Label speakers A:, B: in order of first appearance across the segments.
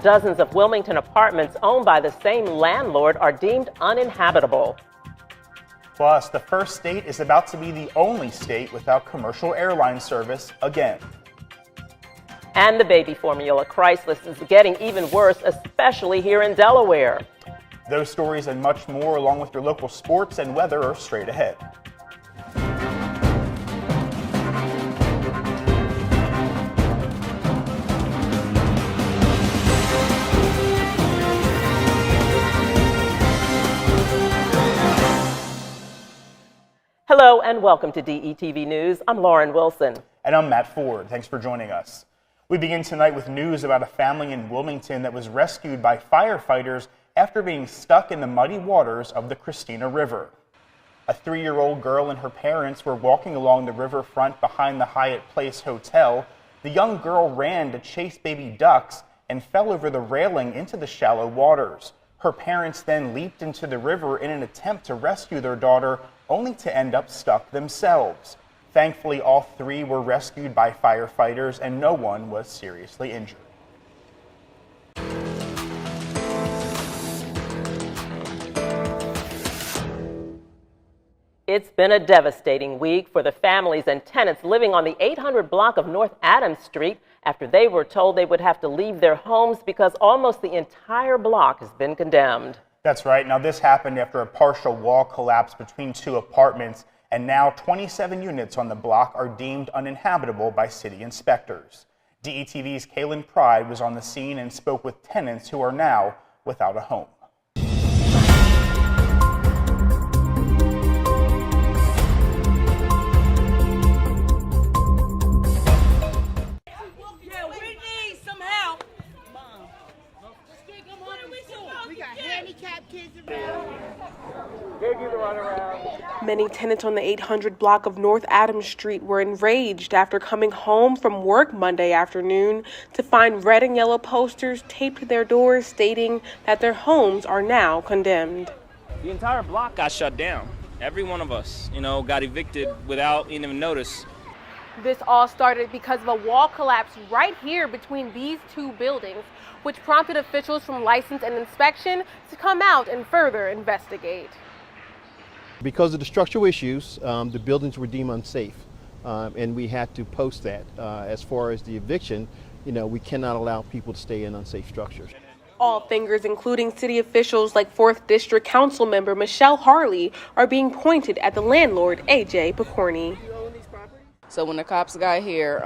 A: Dozens of Wilmington apartments owned by the same landlord are deemed uninhabitable.
B: Plus, the first state is about to be the only state without commercial airline service again.
A: And the baby formula crisis is getting even worse, especially here in Delaware.
B: Those stories and much more, along with your local sports and weather, are straight ahead.
A: Hello and welcome to DETV News. I'm Lauren Wilson.
B: And I'm Matt Ford. Thanks for joining us. We begin tonight with news about a family in Wilmington that was rescued by firefighters after being stuck in the muddy waters of the Christina River. A 3-year-old girl and her parents were walking along the riverfront behind the Hyatt Place Hotel. The young girl ran to chase baby ducks and fell over the railing into the shallow waters. Her parents then leaped into the river in an attempt to rescue their daughter, only to end up stuck themselves. Thankfully, all 3 were rescued by firefighters and no one was seriously injured.
A: It's been a devastating week for the families and tenants living on the 800 block of North Adams Street after they were told they would have to leave their homes because almost the entire block has been condemned.
B: That's right. Now, this happened after a partial wall collapsed between 2 apartments, and now 27 units on the block are deemed uninhabitable by city inspectors. DETV's Kaylin Pride was on the scene and spoke with tenants who are now without a home.
C: Many tenants on the 800 block of North Adams Street were enraged after coming home from work Monday afternoon to find red and yellow posters taped to their doors stating that their homes are now condemned.
D: The entire block got shut down. Every one of us, got evicted without even notice.
C: This all started because of a wall collapse right here between these 2 buildings, which prompted officials from License and Inspection to come out and further investigate.
E: Because of the structural issues, the buildings were deemed unsafe, and we had to post that. As far as the eviction, we cannot allow people to stay in unsafe structures.
C: All fingers, including city officials like 4th District Council member Michelle Harley, are being pointed at the landlord, A.J. Picorni.
F: So when the cops got here,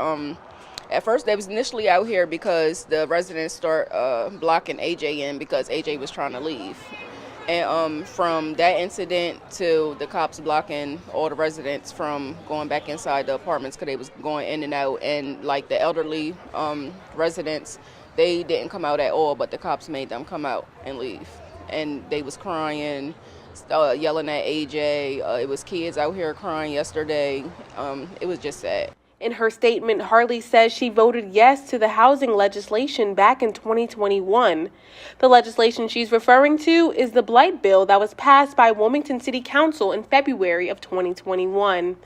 F: at first they was initially out here because the residents start blocking AJ in because AJ was trying to leave. And from that incident to the cops blocking all the residents from going back inside the apartments because they was going in and out, and like the elderly residents, they didn't come out at all, but the cops made them come out and leave. And they was crying, yelling at AJ. It was kids out here crying yesterday. It was just sad.
C: In her statement, Harley says she voted yes to the housing legislation back in 2021. The legislation she's referring to is the blight bill that was passed by Wilmington City Council in February of 2021.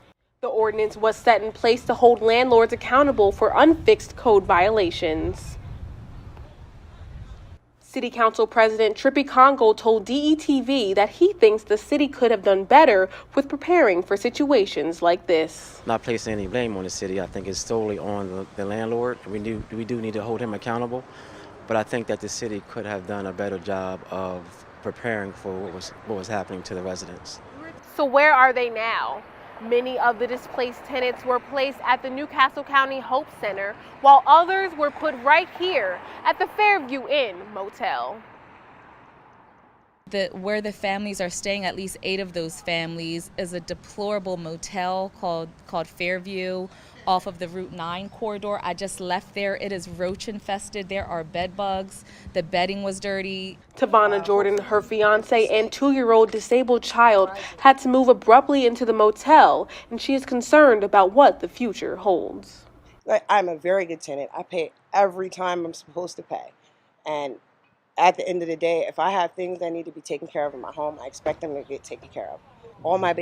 C: The ordinance was set in place to hold landlords accountable for unfixed code violations. City Council President Trippy Congo told DETV that he thinks the city could have done better with preparing for situations like this.
G: Not placing any blame on the city. I think it's solely on the landlord. We do need to hold him accountable, but I think that the city could have done a better job of preparing for what was happening to the residents.
C: So where are they now? Many of the displaced tenants were placed at the Newcastle County Hope Center, while others were put right here at the Fairview Inn Motel.
H: Where the families are staying, at least 8 of those families, is a deplorable motel called Fairview off of the Route 9 corridor. I just left there. It is roach infested. There are bed bugs. The bedding was dirty.
C: Tavana Jordan, her fiance, and 2-year-old disabled child had to move abruptly into the motel, and she is concerned about what the future holds.
I: I'm a very good tenant. I pay every time I'm supposed to pay. And at the end of the day, if I have things that need to be taken care of in my home, I expect them to get taken care of. All my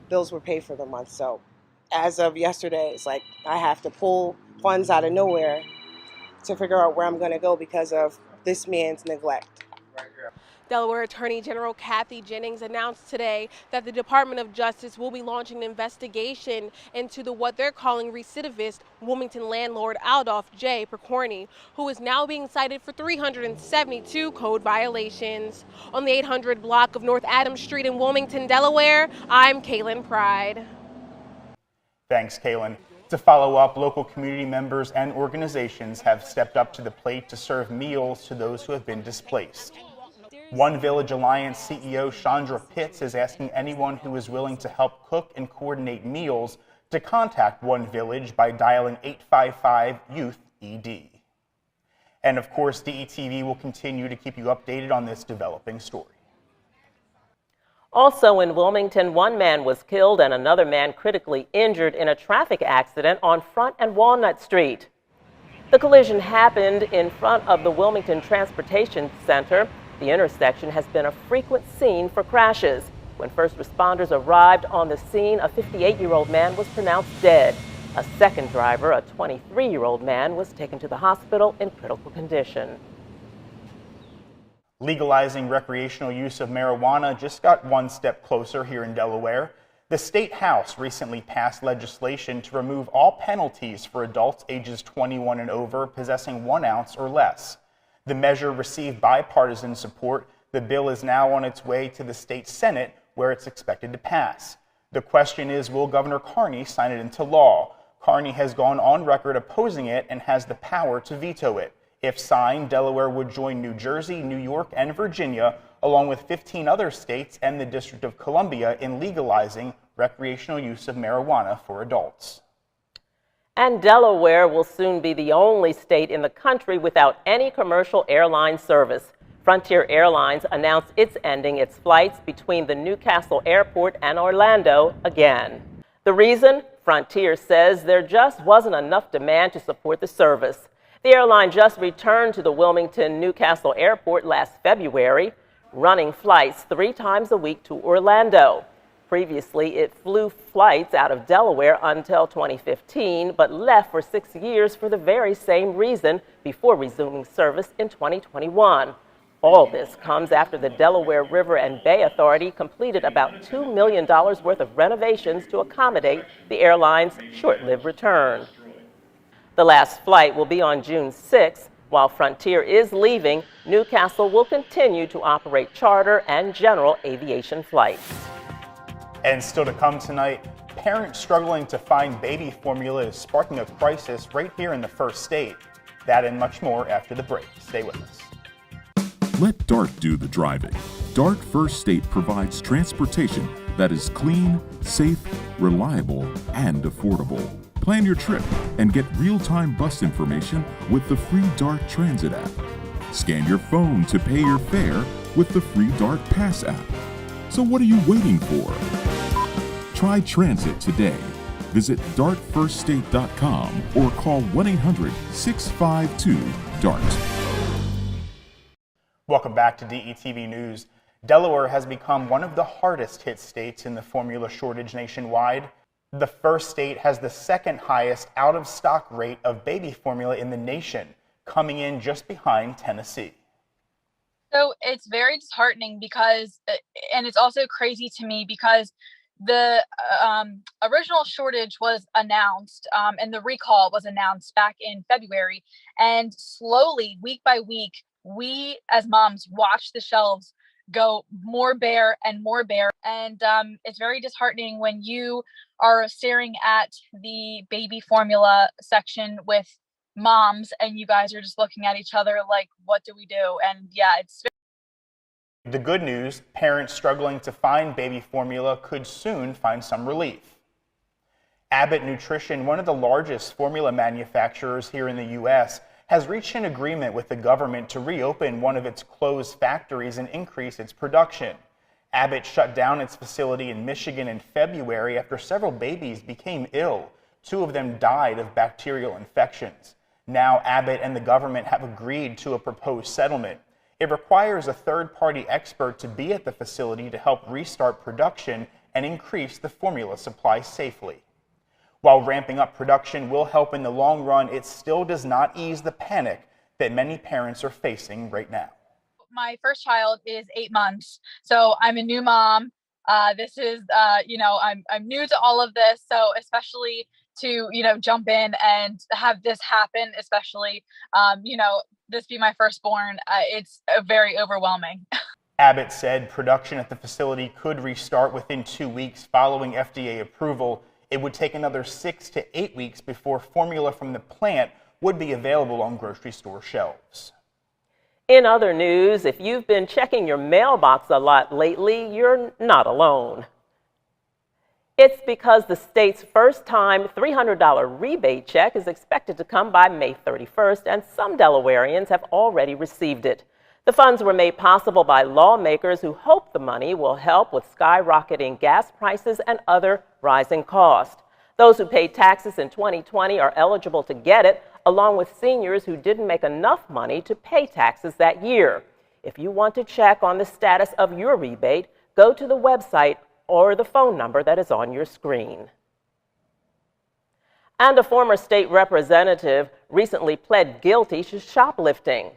I: bills were paid for the month, so as of yesterday, it's like I have to pull funds out of nowhere to figure out where I'm going to go because of this man's neglect.
C: Delaware Attorney General Kathy Jennings announced today that the Department of Justice will be launching an investigation into what they're calling recidivist Wilmington landlord Adolph J. Percorny, who is now being cited for 372 code violations. On the 800 block of North Adams Street in Wilmington, Delaware, I'm Kaylin Pride.
B: Thanks, Kaylin. To follow up, local community members and organizations have stepped up to the plate to serve meals to those who have been displaced. One Village Alliance CEO Chandra Pitts is asking anyone who is willing to help cook and coordinate meals to contact One Village by dialing 855-YOUTH-ED. And of course, DETV will continue to keep you updated on this developing story.
A: Also in Wilmington, one man was killed and another man critically injured in a traffic accident on Front and Walnut Street. The collision happened in front of the Wilmington Transportation Center. The intersection has been a frequent scene for crashes. When first responders arrived on the scene, a 58-year-old man was pronounced dead. A second driver, a 23-year-old man, was taken to the hospital in critical condition.
B: Legalizing recreational use of marijuana just got one step closer here in Delaware. The State House recently passed legislation to remove all penalties for adults ages 21 and over possessing 1 ounce or less. The measure received bipartisan support. The bill is now on its way to the state Senate, where it's expected to pass. The question is, will Governor Carney sign it into law? Carney has gone on record opposing it and has the power to veto it. If signed, Delaware would join New Jersey, New York, and Virginia, along with 15 other states and the District of Columbia, in legalizing recreational use of marijuana for adults.
A: And Delaware will soon be the only state in the country without any commercial airline service. Frontier Airlines announced it's ending its flights between the Newcastle Airport and Orlando again. The reason? Frontier says there just wasn't enough demand to support the service. The airline just returned to the Wilmington-Newcastle Airport last February, running flights 3 times a week to Orlando. Previously, it flew flights out of Delaware until 2015, but left for 6 years for the very same reason before resuming service in 2021. All this comes after the Delaware River and Bay Authority completed about $2 million worth of renovations to accommodate the airline's short-lived return. The last flight will be on June 6th. While Frontier is leaving, Newcastle will continue to operate charter and general aviation flights.
B: And still to come tonight, parents struggling to find baby formula is sparking a crisis right here in the first state. That and much more after the break. Stay with us.
J: Let DART do the driving. DART First State provides transportation that is clean, safe, reliable, and affordable. Plan your trip and get real-time bus information with the free DART Transit app. Scan your phone to pay your fare with the free DART Pass app. So what are you waiting for? Try transit today. Visit dartfirststate.com or call 1-800-652-DART.
B: Welcome back to DETV News. Delaware has become one of the hardest hit states in the formula shortage nationwide. The first state has the second highest out-of-stock rate of baby formula in the nation, coming in just behind Tennessee.
K: So it's very disheartening because, and it's also crazy to me because the original shortage was announced and the recall was announced back in February. And slowly, week by week, we as moms watch the shelves go more bare and more bare. And it's very disheartening when you are staring at the baby formula section with moms and you guys are just looking at each other like, what do we do? And yeah, it's
B: the good news, parents struggling to find baby formula could soon find some relief. Abbott Nutrition, one of the largest formula manufacturers here in the U.S., has reached an agreement with the government to reopen one of its closed factories and increase its production. Abbott shut down its facility in Michigan in February after several babies became ill. 2 of them died of bacterial infections. Now Abbott and the government have agreed to a proposed settlement. It requires a third-party expert to be at the facility to help restart production and increase the formula supply safely. While ramping up production will help in the long run, it still does not ease the panic that many parents are facing right now.
K: My first child is 8 months, so I'm a new mom. This is, I'm new to all of this, so especially to, jump in and have this happen, especially, this be my firstborn, it's very overwhelming.
B: Abbott said production at the facility could restart within 2 weeks following FDA approval. It would take another 6 to 8 weeks before formula from the plant would be available on grocery store shelves.
A: In other news, if you've been checking your mailbox a lot lately, you're not alone. It's because the state's first-time $300 rebate check is expected to come by May 31st, and some Delawareans have already received it. The funds were made possible by lawmakers who hope the money will help with skyrocketing gas prices and other rising costs. Those who paid taxes in 2020 are eligible to get it, along with seniors who didn't make enough money to pay taxes that year. If you want to check on the status of your rebate, go to the website or the phone number that is on your screen. And a former state representative recently pled guilty to shoplifting.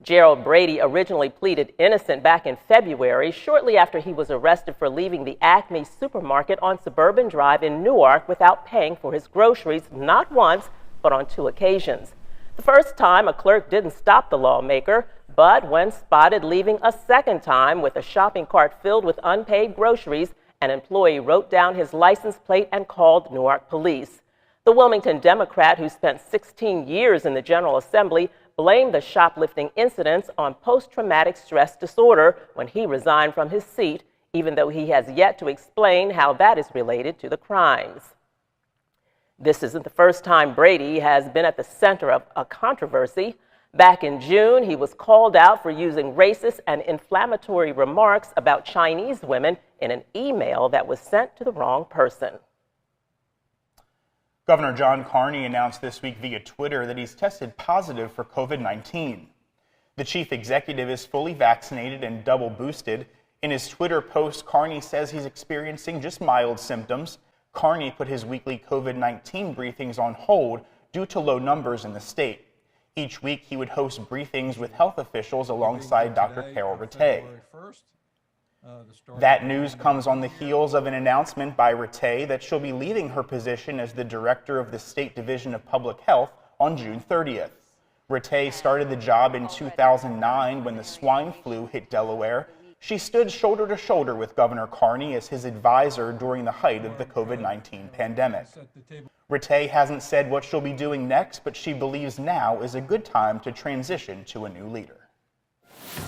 A: Gerald Brady originally pleaded innocent back in February, shortly after he was arrested for leaving the Acme supermarket on Suburban Drive in Newark without paying for his groceries, not once, but on 2 occasions. The first time, a clerk didn't stop the lawmaker, but when spotted leaving a second time with a shopping cart filled with unpaid groceries, an employee wrote down his license plate and called Newark police. The Wilmington Democrat, who spent 16 years in the General Assembly, blamed the shoplifting incidents on post-traumatic stress disorder when he resigned from his seat, even though he has yet to explain how that is related to the crimes. This isn't the first time Brady has been at the center of a controversy. Back in June, he was called out for using racist and inflammatory remarks about Chinese women in an email that was sent to the wrong person.
B: Governor John Carney announced this week via Twitter that he's tested positive for COVID-19. The chief executive is fully vaccinated and double boosted. In his Twitter post, Carney says he's experiencing just mild symptoms. Carney put his weekly COVID-19 briefings on hold due to low numbers in the state. Each week, he would host briefings with health officials alongside Dr. Carol Rattay. That news comes on the heels of an announcement by Rattay that she'll be leaving her position as the director of the State Division of Public Health on June 30th. Rattay started the job in 2009 when the swine flu hit Delaware. She stood shoulder to shoulder with Governor Carney as his advisor during the height of the COVID-19 pandemic. Rattay hasn't said what she'll be doing next, but she believes now is a good time to transition to a new leader.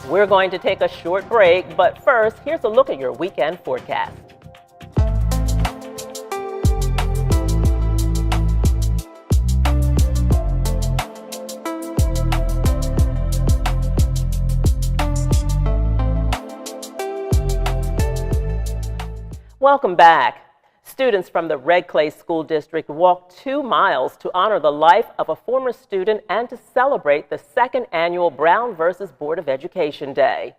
A: We're going to take a short break, but first, here's a look at your weekend forecast. Welcome back. Students from the Red Clay School District walked 2 miles to honor the life of a former student and to celebrate the 2nd annual Brown versus Board of Education Day.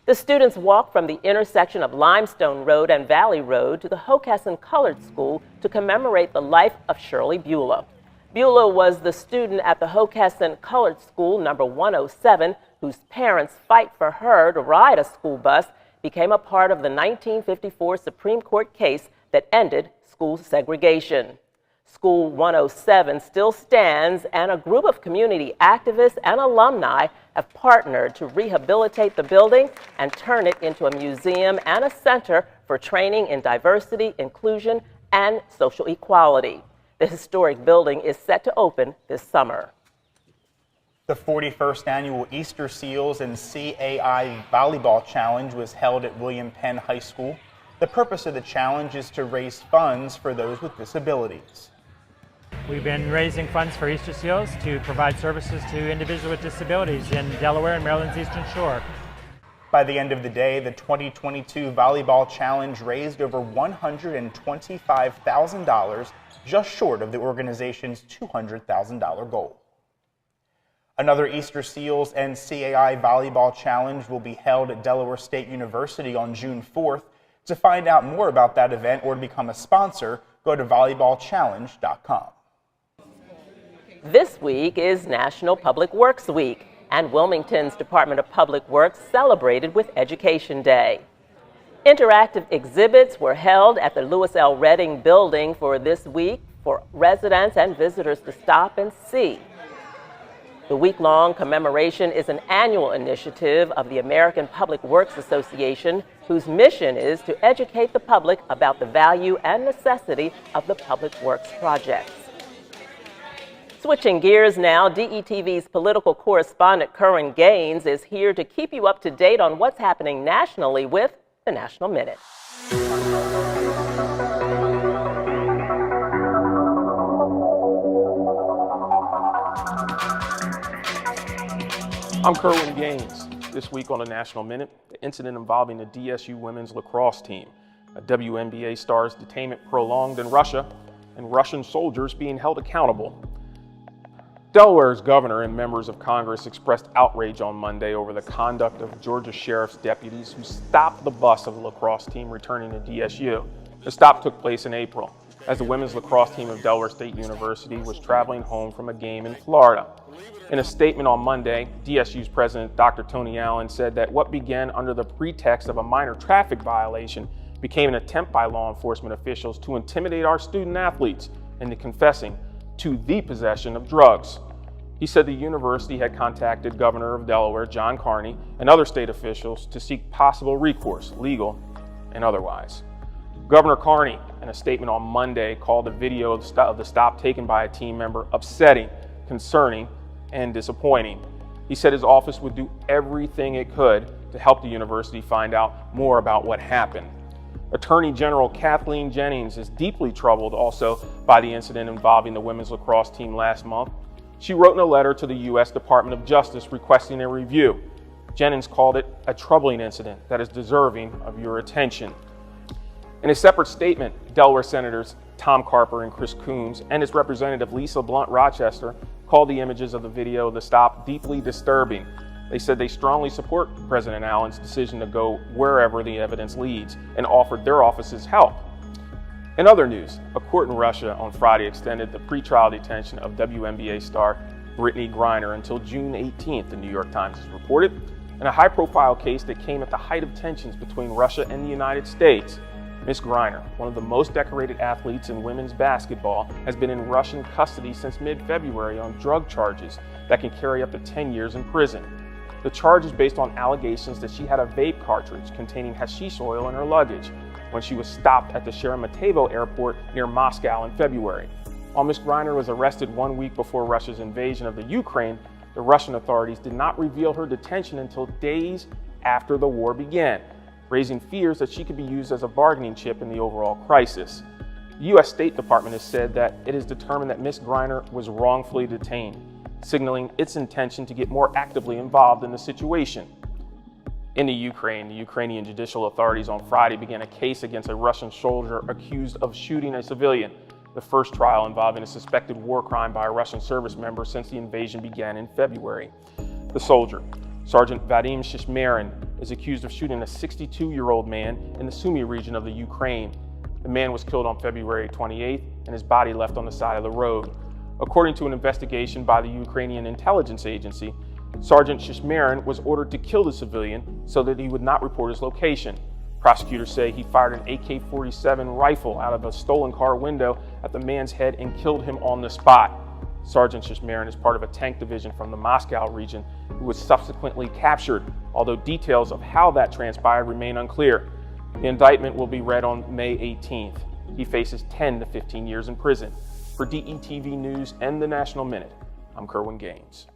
A: The students walked from the intersection of Limestone Road and Valley Road to the Hockessin Colored School to commemorate the life of Shirley Beulah. Beulah was the student at the Hockessin Colored School number 107 whose parents' fight for her to ride a school bus became a part of the 1954 Supreme Court case that ended school segregation. School 107 still stands, and a group of community activists and alumni have partnered to rehabilitate the building and turn it into a museum and a center for training in diversity, inclusion, and social equality. The historic building is set to open this summer.
B: The 41st annual Easter Seals and CAI Volleyball Challenge was held at William Penn High School. The purpose of the challenge is to raise funds for those with disabilities.
L: We've been raising funds for Easter Seals to provide services to individuals with disabilities in Delaware and Maryland's Eastern Shore.
B: By the end of the day, the 2022 Volleyball Challenge raised over $125,000, just short of the organization's $200,000 goal. Another Easter Seals and CAI Volleyball Challenge will be held at Delaware State University on June 4th. To find out more about that event or to become a sponsor, Go to volleyballchallenge.com.
A: This week is National Public Works Week, and Wilmington's Department of Public Works celebrated with Education Day. Interactive exhibits were held at the Lewis L. Redding building for this week for residents and visitors to stop and see. The week-long commemoration is an annual initiative of the American Public Works Association, whose mission is to educate the public about the value and necessity of the public works projects. Switching gears now, DETV's political correspondent Curran Gaines is here to keep you up to date on what's happening nationally with the National Minute.
M: I'm Curran Gaines. This week on the National Minute, the incident involving the DSU women's lacrosse team, a WNBA star's detainment prolonged in Russia, and Russian soldiers being held accountable. Delaware's governor and members of Congress expressed outrage on Monday over the conduct of Georgia sheriff's deputies who stopped the bus of the lacrosse team returning to DSU. The stop took place in April, as the women's lacrosse team of Delaware State University was traveling home from a game in Florida. In a statement on Monday, DSU's president, Dr. Tony Allen, said that what began under the pretext of a minor traffic violation became an attempt by law enforcement officials to intimidate our student athletes into confessing to the possession of drugs. He said the university had contacted Governor of Delaware, John Carney, and other state officials to seek possible recourse, legal and otherwise. Governor Carney, in a statement on Monday, called the video of the stop taken by a team member upsetting, concerning, and disappointing. He said his office would do everything it could to help the university find out more about what happened. Attorney General Kathleen Jennings is deeply troubled also by the incident involving the women's lacrosse team last month. She wrote in a letter to the U.S. Department of Justice requesting a review. Jennings called it a troubling incident that is deserving of your attention. In a separate statement, Delaware Senators Tom Carper and Chris Coons and his representative Lisa Blunt Rochester called the images of the video of the stop deeply disturbing. They said they strongly support President Allen's decision to go wherever the evidence leads and offered their offices help. In other news, a court in Russia on Friday extended the pretrial detention of WNBA star Brittany Griner until June 18th, the New York Times has reported, in a high-profile case that came at the height of tensions between Russia and the United States. Ms. Griner, one of the most decorated athletes in women's basketball, has been in Russian custody since mid-February on drug charges that can carry up to 10 years in prison. The charge is based on allegations that she had a vape cartridge containing hashish oil in her luggage when she was stopped at the Sheremetyevo airport near Moscow in February. While Ms. Griner was arrested 1 week before Russia's invasion of the Ukraine, the Russian authorities did not reveal her detention until days after the war began, raising fears that she could be used as a bargaining chip in the overall crisis. The U.S. State Department has said that it has determined that Ms. Griner was wrongfully detained, signaling its intention to get more actively involved in the situation. In the Ukrainian judicial authorities on Friday began a case against a Russian soldier accused of shooting a civilian, the first trial involving a suspected war crime by a Russian service member since the invasion began in February. The soldier, Sergeant Vadim Shishmarin, is accused of shooting a 62-year-old man in the Sumy region of the Ukraine. The man was killed on February 28th and his body left on the side of the road. According to an investigation by the Ukrainian intelligence agency, Sergeant Shishmarin was ordered to kill the civilian so that he would not report his location. Prosecutors say he fired an AK-47 rifle out of a stolen car window at the man's head and killed him on the spot. Sergeant Shishmarin is part of a tank division from the Moscow region who was subsequently captured, although details of how that transpired remain unclear. The indictment will be read on May 18th. He faces 10 to 15 years in prison. For DETV News and the National Minute, I'm Curran Gaines.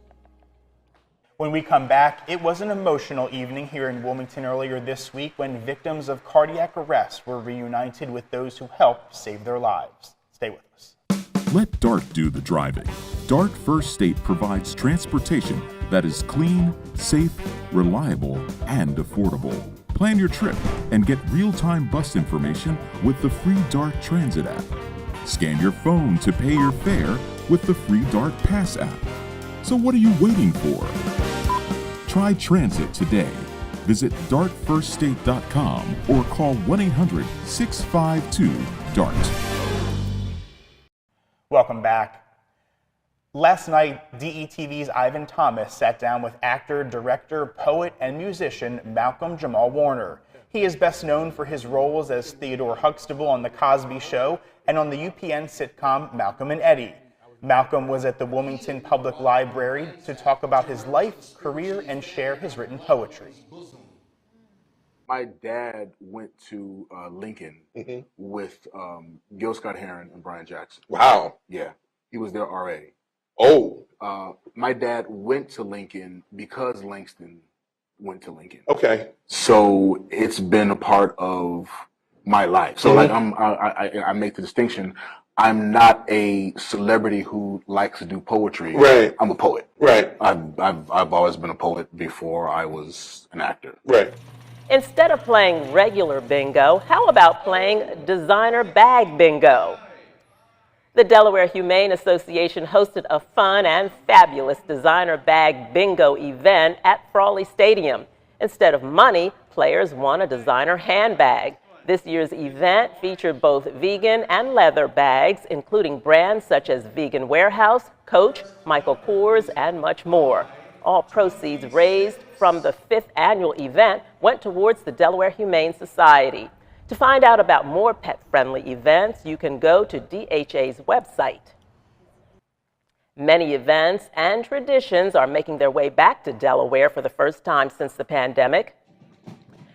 B: When we come back, it was an emotional evening here in Wilmington earlier this week when victims of cardiac arrest were reunited with those who helped save their lives. Stay with us.
J: Let DART do the driving. DART First State provides transportation that is clean, safe, reliable, and affordable. Plan your trip and get real-time bus information with the free DART Transit app. Scan your phone to pay your fare with the free DART Pass app. So what are you waiting for? Try transit today. Visit dartfirststate.com or call 1-800-652-DART.
B: Welcome back. Last night, DETV's Ivan Thomas sat down with actor, director, poet, and musician Malcolm Jamal Warner. He is best known for his roles as Theodore Huxtable on The Cosby Show and on the UPN sitcom Malcolm and Eddie. Malcolm was at the Wilmington Public Library to talk about his life, career, and share his written poetry.
N: My dad went to Lincoln with Gil Scott-Heron and Brian Jackson.
O: Wow.
N: Yeah, he was their RA.
O: Oh.
N: My dad went to Lincoln because Langston went to Lincoln.
O: Okay.
N: So it's been a part of my life. So like I make the distinction. I'm not a celebrity who likes to do poetry.
O: Right.
N: I'm a poet.
O: Right.
N: I've always been a poet before I was an actor.
O: Right.
A: Instead of playing regular bingo, how about playing designer bag bingo? The Delaware Humane Association hosted a fun and fabulous designer bag bingo event at Frawley Stadium. Instead of money, players won a designer handbag. This year's event featured both vegan and leather bags, including brands such as Vegan Warehouse, Coach, Michael Kors, and much more. All proceeds raised from the 5th annual event went towards the Delaware Humane Society. To find out about more pet-friendly events, you can go to DHA's website. Many events and traditions are making their way back to Delaware for the first time since the pandemic.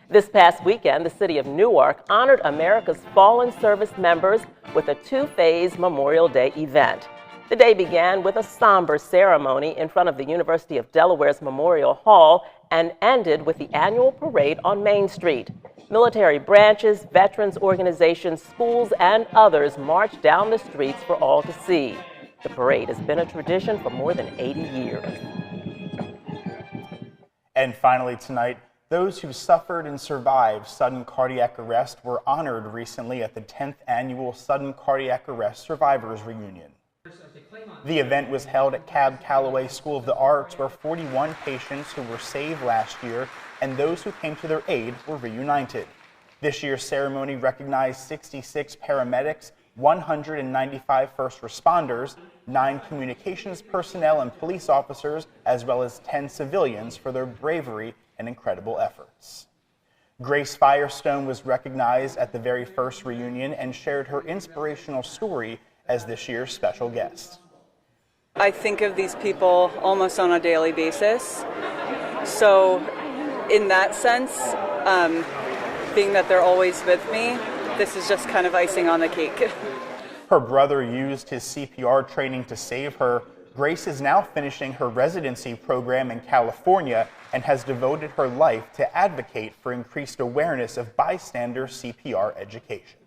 A: This past weekend, the city of Newark honored America's fallen service members with a 2-phase Memorial Day event. The day began with a somber ceremony in front of the University of Delaware's Memorial Hall and ended with the annual parade on Main Street. Military branches, veterans organizations, schools, and others marched down the streets for all to see. The parade has been a tradition for more than 80 years.
B: And finally tonight, those who suffered and survived sudden cardiac arrest were honored recently at the 10th annual Sudden Cardiac Arrest Survivors Reunion. The event was held at Cab Calloway School of the Arts, where 41 patients who were saved last year and those who came to their aid were reunited. This year's ceremony recognized 66 paramedics, 195 first responders, 9 communications personnel and police officers, as well as 10 civilians for their bravery and incredible efforts. Grace Firestone was recognized at the very first reunion and shared her inspirational story as this year's special guest.
P: I think of these people almost on a daily basis. So in that sense, being that they're always with me, this is just kind of icing on the cake.
B: Her brother used his CPR training to save her. Grace is now finishing her residency program in California and has devoted her life to advocate for increased awareness of bystander CPR education.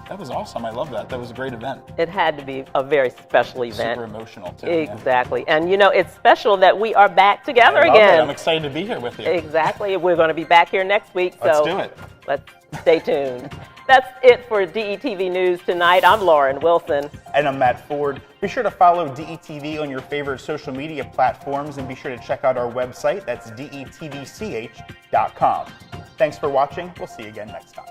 B: That was awesome. I love that. That was a great event.
A: It had to be a very special event.
B: Super emotional, too.
A: Exactly. Yeah. And, you know, it's special that we are back together
B: I love
A: again.
B: It. I'm excited to be here with you.
A: Exactly. We're going to be back here next week.
B: Let's do it.
A: Let's stay tuned. That's it for DETV News tonight. I'm Lauren Wilson.
B: And I'm Matt Ford. Be sure to follow DETV on your favorite social media platforms and be sure to check out our website. That's detvch.com. Thanks for watching. We'll see you again next time.